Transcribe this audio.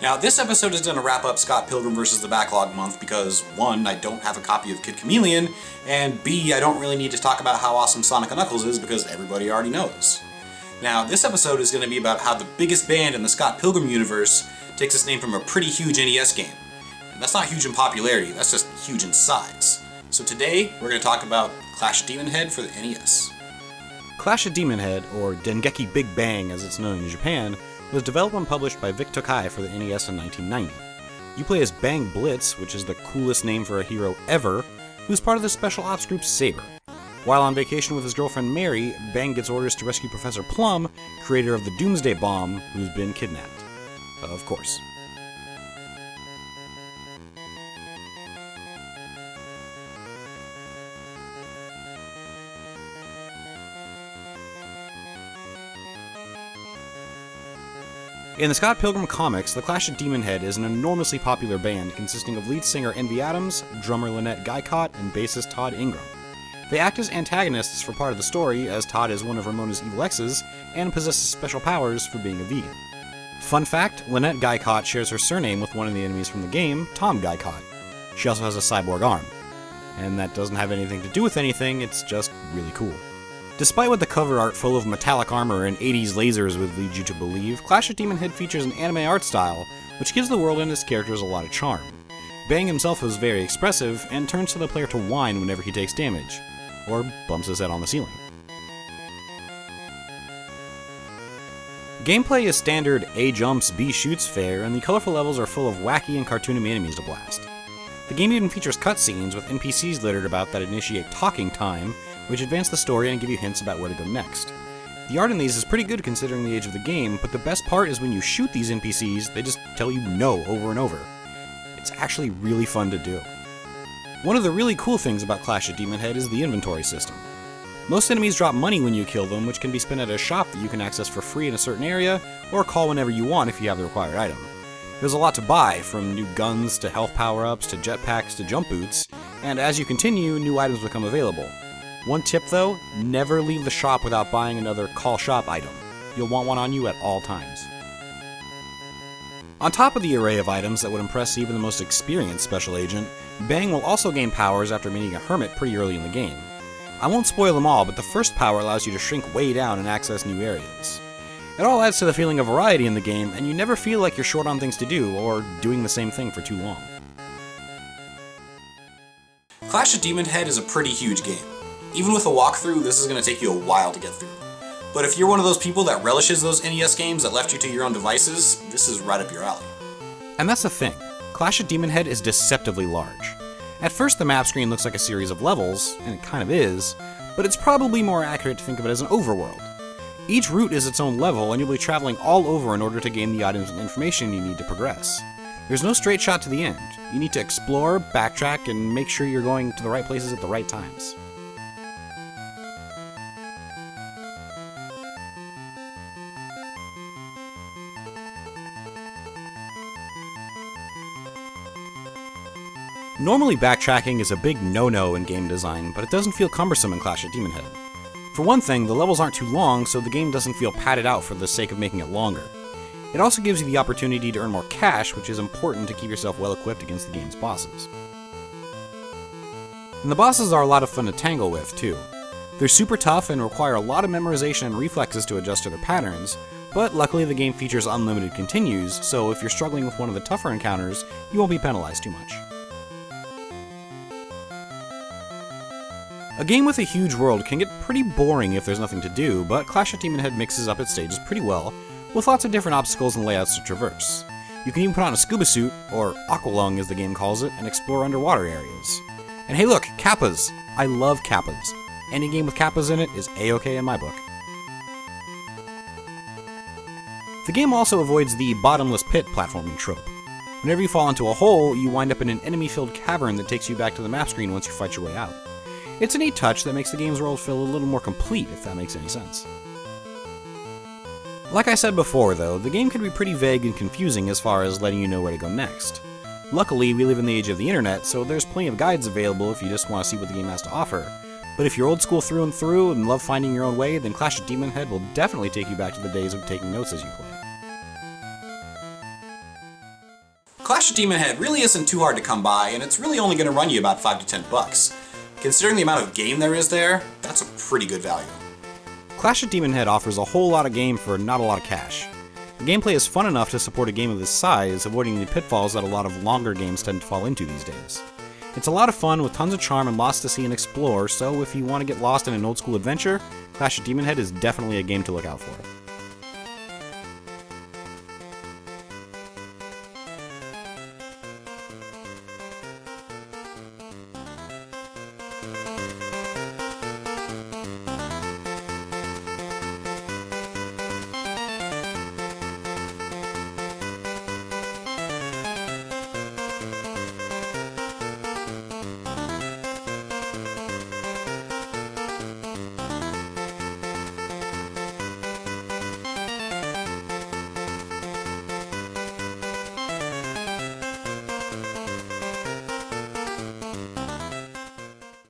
Now, this episode is going to wrap up Scott Pilgrim vs. the Backlog month because, 1, I don't have a copy of Kid Chameleon, and B, I don't really need to talk about how awesome Sonic & Knuckles is because everybody already knows. Now, this episode is going to be about how the biggest band in the Scott Pilgrim universe takes its name from a pretty huge NES game. And that's not huge in popularity, that's just huge in size. So today, we're going to talk about Clash of Demonhead for the NES. Clash of Demonhead, or Dengeki Big Bang as it's known in Japan, was developed and published by Vic Tokai for the NES in 1990. You play as Bang Blitz, which is the coolest name for a hero ever, who's part of the Special Ops Group Saber. While on vacation with his girlfriend Mary, Bang gets orders to rescue Professor Plum, creator of the Doomsday Bomb, who's been kidnapped. Of course. In the Scott Pilgrim comics, the Clash of Demonhead is an enormously popular band consisting of lead singer Envy Adams, drummer Lynette Guycott, and bassist Todd Ingram. They act as antagonists for part of the story, as Todd is one of Ramona's evil exes, and possesses special powers for being a vegan. Fun fact, Lynette Guycott shares her surname with one of the enemies from the game, Tom Guycott. She also has a cyborg arm. And that doesn't have anything to do with anything, it's just really cool. Despite what the cover art full of metallic armor and 80s lasers would lead you to believe, Clash of Demonhead features an anime art style, which gives the world and its characters a lot of charm. Bang himself is very expressive, and turns to the player to whine whenever he takes damage, or bumps his head on the ceiling. Gameplay is standard A jumps, B shoots fare, and the colorful levels are full of wacky and cartoony enemies to blast. The game even features cutscenes with NPCs littered about that initiate talking time, which advance the story and give you hints about where to go next. The art in these is pretty good considering the age of the game, but the best part is when you shoot these NPCs, they just tell you no over and over. It's actually really fun to do. One of the really cool things about Clash of Demonhead is the inventory system. Most enemies drop money when you kill them, which can be spent at a shop that you can access for free in a certain area, or call whenever you want if you have the required item. There's a lot to buy, from new guns to health power-ups to jetpacks to jump boots, and as you continue, new items become available. One tip though, never leave the shop without buying another call shop item. You'll want one on you at all times. On top of the array of items that would impress even the most experienced special agent, Bang will also gain powers after meeting a hermit pretty early in the game. I won't spoil them all, but the first power allows you to shrink way down and access new areas. It all adds to the feeling of variety in the game, and you never feel like you're short on things to do, or doing the same thing for too long. Clash of Demonhead is a pretty huge game. Even with a walkthrough, this is going to take you a while to get through. But if you're one of those people that relishes those NES games that left you to your own devices, this is right up your alley. And that's the thing, Clash of Demonhead is deceptively large. At first the map screen looks like a series of levels, and it kind of is, but it's probably more accurate to think of it as an overworld. Each route is its own level, and you'll be traveling all over in order to gain the items and information you need to progress. There's no straight shot to the end. You need to explore, backtrack, and make sure you're going to the right places at the right times. Normally backtracking is a big no-no in game design, but it doesn't feel cumbersome in Clash of Demonhead. For one thing, the levels aren't too long, so the game doesn't feel padded out for the sake of making it longer. It also gives you the opportunity to earn more cash, which is important to keep yourself well equipped against the game's bosses. And the bosses are a lot of fun to tangle with, too. They're super tough and require a lot of memorization and reflexes to adjust to their patterns, but luckily the game features unlimited continues, so if you're struggling with one of the tougher encounters, you won't be penalized too much. A game with a huge world can get pretty boring if there's nothing to do, but Clash of Demonhead mixes up its stages pretty well, with lots of different obstacles and layouts to traverse. You can even put on a scuba suit, or aqualung as the game calls it, and explore underwater areas. And hey look, kappas! I love kappas. Any game with kappas in it is A-okay in my book. The game also avoids the bottomless pit platforming trope. Whenever you fall into a hole, you wind up in an enemy-filled cavern that takes you back to the map screen once you fight your way out. It's a neat touch that makes the game's world feel a little more complete, if that makes any sense. Like I said before, though, the game can be pretty vague and confusing as far as letting you know where to go next. Luckily, we live in the age of the internet, so there's plenty of guides available if you just want to see what the game has to offer. But if you're old school through and through and love finding your own way, then Clash of Demonhead will definitely take you back to the days of taking notes as you play. Clash of Demonhead really isn't too hard to come by, and it's really only going to run you about $5 to $10. Considering the amount of game there is there, that's a pretty good value. Clash of Demonhead offers a whole lot of game for not a lot of cash. The gameplay is fun enough to support a game of this size, avoiding the pitfalls that a lot of longer games tend to fall into these days. It's a lot of fun with tons of charm and lots to see and explore, so if you want to get lost in an old school adventure, Clash of Demonhead is definitely a game to look out for.